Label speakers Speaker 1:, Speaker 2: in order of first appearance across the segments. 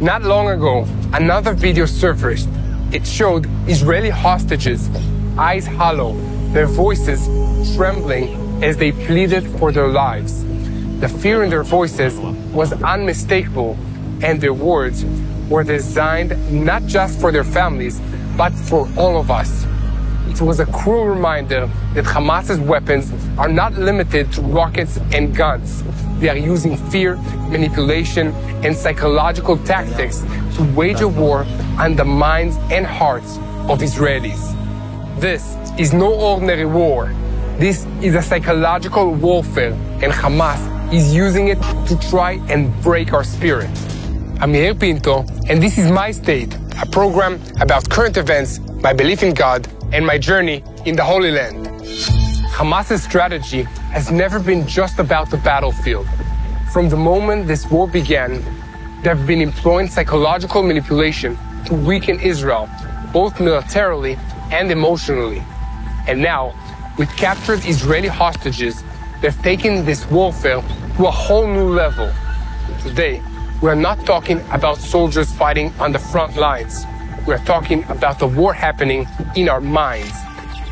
Speaker 1: Not long ago, another video surfaced. It showed Israeli hostages, eyes hollow, their voices trembling as they pleaded for their lives. The fear in their voices was unmistakable, and their words were designed not just for their families, but for all of us. It was a cruel reminder that Hamas's weapons are not limited to rockets and guns. They are using fear, manipulation, and psychological tactics to wage a war on the minds and hearts of Israelis. This is no ordinary war. This is a psychological warfare, and Hamas is using it to try and break our spirit. I'm Yair Pinto, and this is My State, a program about current events, my belief in God, and my journey in the Holy Land. Hamas's strategy has never been just about the battlefield. From the moment this war began, they have been employing psychological manipulation to weaken Israel, both militarily and emotionally. And now, with captured Israeli hostages, they've taken this warfare to a whole new level. Today, we are not talking about soldiers fighting on the front lines. We are talking about the war happening in our minds,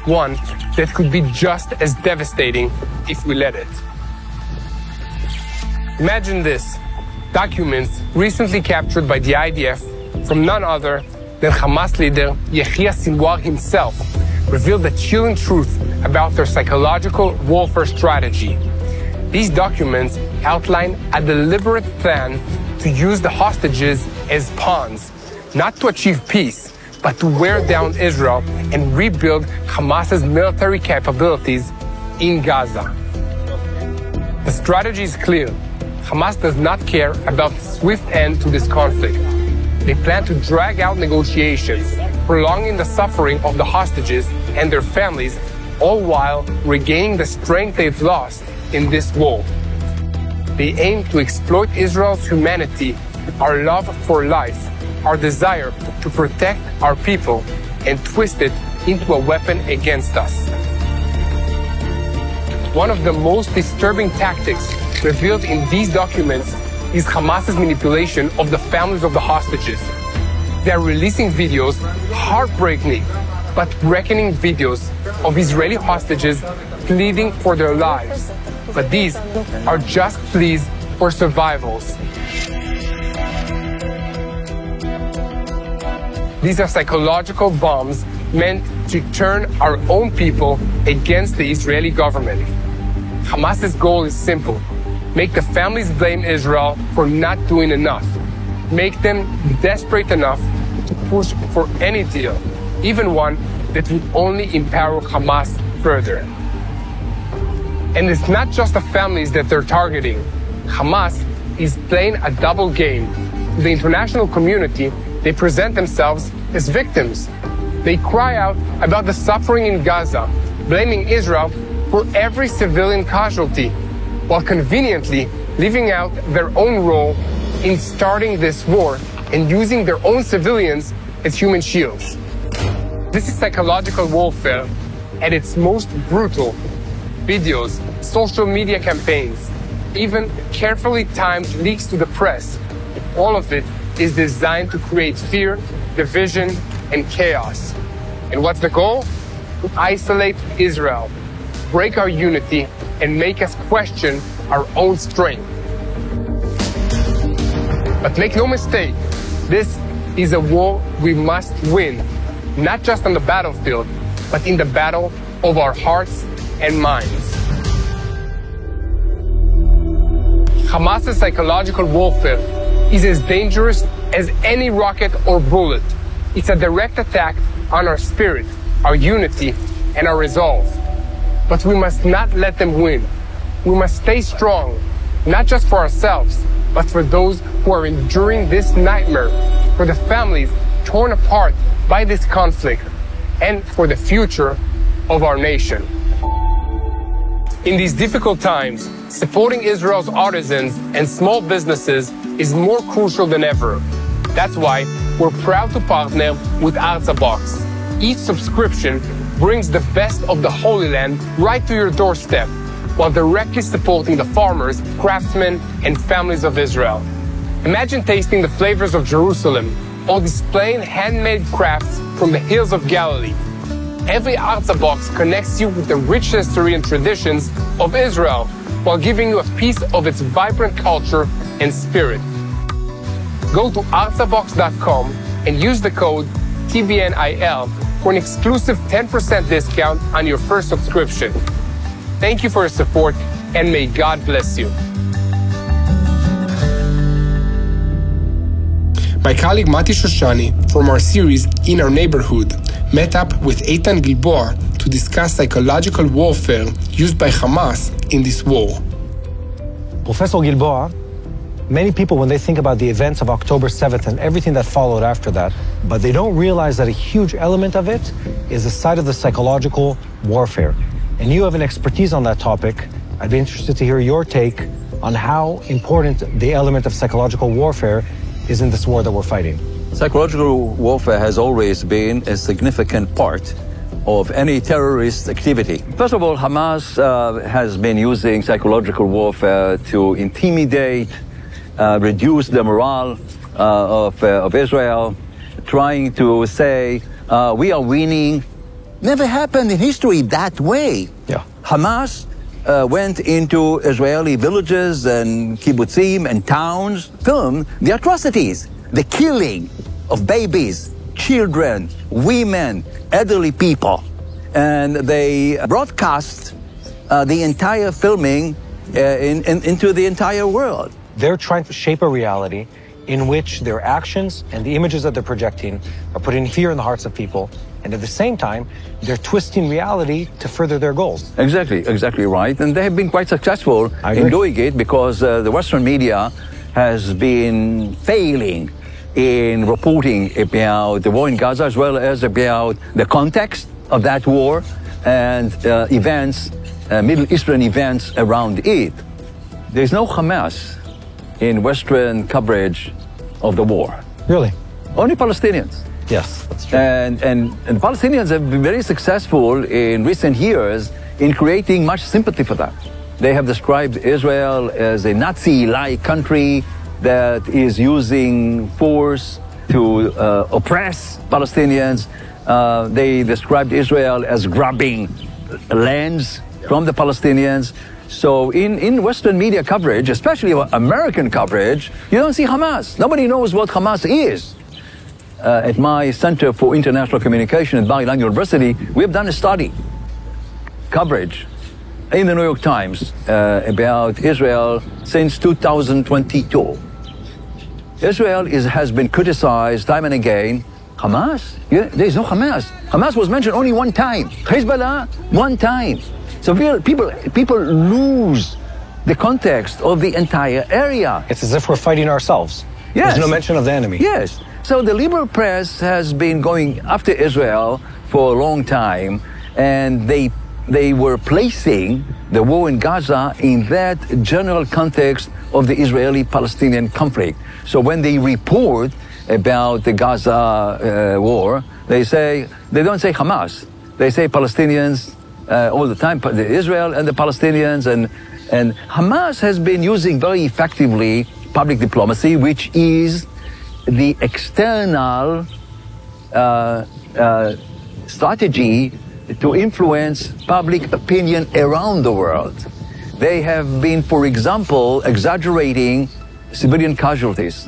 Speaker 1: one that could be just as devastating if we let it. Imagine this: documents recently captured by the IDF from none other than Hamas leader Yair himself revealed the chilling truth about their psychological warfare strategy. These documents outline a deliberate plan to use the hostages as pawns, not to achieve peace, but to wear down Israel and rebuild Hamas's military capabilities in Gaza. The strategy is clear. Hamas does not care about the swift end to this conflict. They plan to drag out negotiations, prolonging the suffering of the hostages and their families, all while regaining the strength they've lost in this war. They aim to exploit Israel's humanity, our love for life, our desire to protect our people, and twist it into a weapon against us. One of the most disturbing tactics revealed in these documents is Hamas's manipulation of the families of the hostages. They are releasing videos, heartbreaking but reckoning videos of Israeli hostages pleading for their lives. But these are just pleas for survivals. These are psychological bombs meant to turn our own people against the Israeli government. Hamas's goal is simple: make the families blame Israel for not doing enough. Make them desperate enough to push for any deal, even one that would only empower Hamas further. And it's not just the families that they're targeting. Hamas is playing a double game. To the international community, they present themselves as victims. They cry out about the suffering in Gaza, blaming Israel for every civilian casualty, while conveniently leaving out their own role in starting this war and using their own civilians as human shields. This is psychological warfare at its most brutal. Videos, social media campaigns, even carefully timed leaks to the press, all of it is designed to create fear, division, and chaos. And what's the goal? To isolate Israel, break our unity, and make us question our own strength. But make no mistake, this is a war we must win, not just on the battlefield, but in the battle of our hearts and minds. Hamas's psychological warfare is as dangerous as any rocket or bullet. It's a direct attack on our spirit, our unity, and our resolve. But we must not let them win. We must stay strong, not just for ourselves, but for those who are enduring this nightmare, for the families torn apart by this conflict, and for the future of our nation. In these difficult times, supporting Israel's artisans and small businesses is more crucial than ever. That's why we're proud to partner with Box. Each subscription brings the best of the Holy Land right to your doorstep, while directly supporting the farmers, craftsmen, and families of Israel. Imagine tasting the flavors of Jerusalem or displaying handmade crafts from the hills of Galilee. Every Arza box connects you with the rich history and traditions of Israel while giving you a piece of its vibrant culture and spirit. Go to arzabox.com and use the code TBNIL for an exclusive 10% discount on your first subscription. Thank you for your support, and may God bless you. My colleague Mati Shoshani from our series In Our Neighborhood met up with Eythan Gilboa to discuss psychological warfare used by Hamas in this war.
Speaker 2: Professor Gilboa, many people, when they think about the events of October 7th and everything that followed after that, but they don't realize that a huge element of it is the side of the psychological warfare. And you have an expertise on that topic. I'd be interested to hear your take on how important the element of psychological warfare is in this war that we're fighting.
Speaker 3: Psychological warfare has always been a significant part of any terrorist activity. First of all, Hamas has been using psychological warfare to intimidate, reduce the morale of Israel, trying to say, we are winning. Never happened in history that way.
Speaker 2: Yeah.
Speaker 3: Hamas went into Israeli villages and kibbutzim and towns, filmed the atrocities, the killing of babies, children, women, elderly people. And they broadcast the entire filming into the entire world.
Speaker 2: They're trying to shape a reality in which their actions and the images that they're projecting are putting fear in the hearts of people. And at the same time, they're twisting reality to further their goals.
Speaker 3: Exactly right. And they have been quite successful in doing it because the Western media has been failing in reporting about the war in Gaza as well as about the context of that war and events, Middle Eastern events around it. There's no Hamas in Western coverage of the war.
Speaker 2: Really?
Speaker 3: Only Palestinians.
Speaker 2: Yes, that's true.
Speaker 3: And Palestinians have been very successful in recent years in creating much sympathy for that. They have described Israel as a Nazi-like country that is using force to oppress Palestinians. They described Israel as grabbing lands from the Palestinians. So in Western media coverage, especially American coverage, you don't see Hamas. Nobody knows what Hamas is. At my Center for International Communication at Bar-Ilan University, we have done a study, coverage, in the New York Times about Israel since 2022. Israel has been criticized time and again. Hamas? Yeah, there is no Hamas. Hamas was mentioned only one time. Hezbollah, one time. So people lose the context of the entire area.
Speaker 2: It's as if we're fighting ourselves.
Speaker 3: Yes.
Speaker 2: There's no mention of the enemy.
Speaker 3: Yes. So the liberal press has been going after Israel for a long time, and they were placing the war in Gaza in that general context of the Israeli-Palestinian conflict. So when they report about the Gaza war, they don't say Hamas. They say Palestinians all the time, Israel and the Palestinians, and Hamas has been using very effectively public diplomacy, which is the external strategy to influence public opinion around the world. They have been, for example, exaggerating civilian casualties.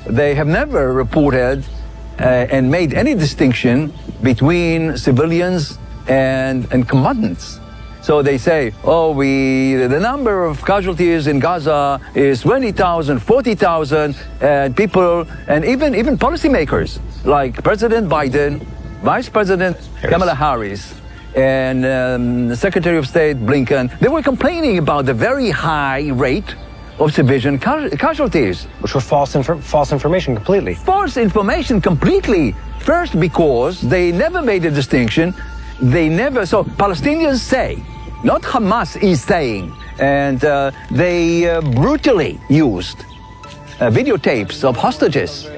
Speaker 3: They have never reported and made any distinction between civilians and combatants. So they say, the number of casualties in Gaza is 20,000, 40,000, and people, and even policymakers like President Biden, Vice President Kamala Harris, and Secretary of State Blinken, they were complaining about the very high rate of civilian casualties.
Speaker 2: Which were false information completely.
Speaker 3: False information completely. First, because they never made a distinction. So Palestinians say, not Hamas is saying, and they brutally used videotapes of hostages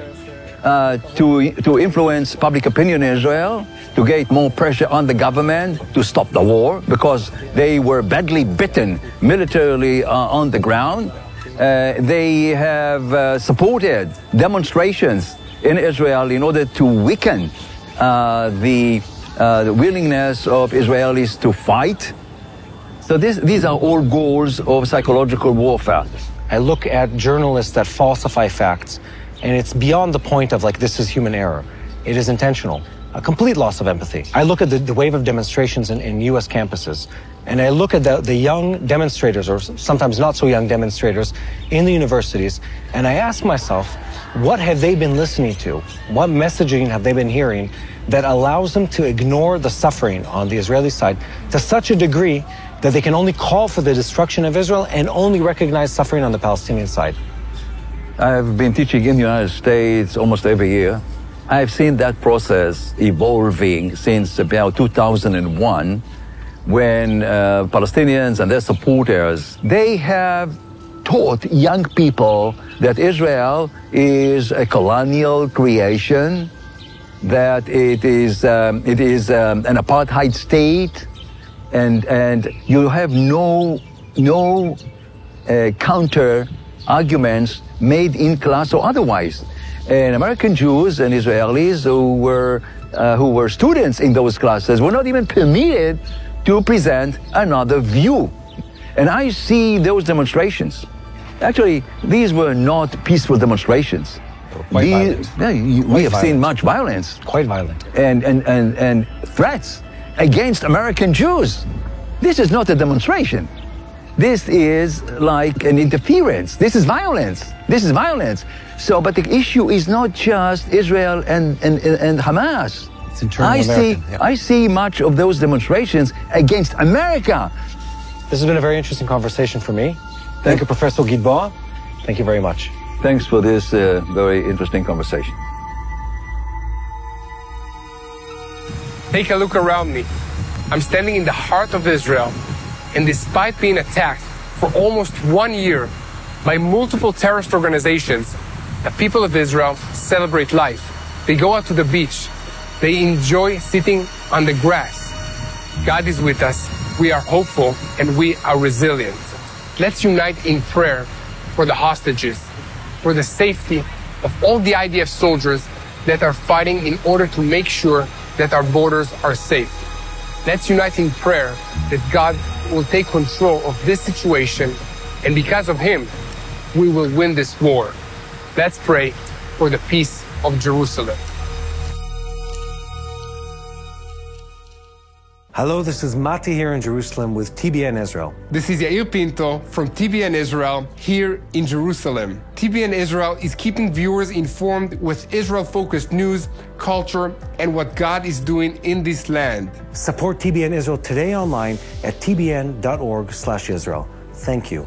Speaker 3: to influence public opinion in Israel, to get more pressure on the government to stop the war, because they were badly bitten militarily on the ground. They have supported demonstrations in Israel in order to weaken the willingness of Israelis to fight. So these are all goals of psychological warfare.
Speaker 2: I look at journalists that falsify facts, and it's beyond the point of like, this is human error. It is intentional. A complete loss of empathy. I look at the wave of demonstrations in U.S. campuses, and I look at the young demonstrators, or sometimes not so young demonstrators, in the universities, and I ask myself, what have they been listening to? What messaging have they been hearing that allows them to ignore the suffering on the Israeli side to such a degree that they can only call for the destruction of Israel and only recognize suffering on the Palestinian side?
Speaker 3: I've been teaching in the United States almost every year. I've seen that process evolving since about 2001, when Palestinians and their supporters, they have taught young people that Israel is a colonial creation, that it is an apartheid state, and you have no counter arguments made in class or otherwise. And American Jews and Israelis who were students in those classes were not even permitted to present another view. And I see those demonstrations. Actually, these were not peaceful demonstrations.
Speaker 2: Quite violent.
Speaker 3: We have seen much violence.
Speaker 2: Quite violent.
Speaker 3: And threats against American Jews. This is not a demonstration. This is like an interference. This is violence. This is violence. So, but the issue is not just Israel and Hamas.
Speaker 2: It's internal American.
Speaker 3: I see much of those demonstrations against America.
Speaker 2: This has been a very interesting conversation for me. Thank you, Professor Gilboa. Thank you very much.
Speaker 3: Thanks for this very interesting conversation.
Speaker 1: Take a look around me. I'm standing in the heart of Israel, and despite being attacked for almost 1 year by multiple terrorist organizations, the people of Israel celebrate life. They go out to the beach. They enjoy sitting on the grass. God is with us. We are hopeful and we are resilient. Let's unite in prayer for the hostages, for the safety of all the IDF soldiers that are fighting in order to make sure that our borders are safe. Let's unite in prayer that God will take control of this situation, and because of Him, we will win this war. Let's pray for the peace of Jerusalem.
Speaker 2: Hello, this is Mati here in Jerusalem with TBN Israel.
Speaker 1: This is Yair Pinto from TBN Israel here in Jerusalem. TBN Israel is keeping viewers informed with Israel-focused news, culture, and what God is doing in this land.
Speaker 2: Support TBN Israel today online at tbn.org/Israel. Thank you.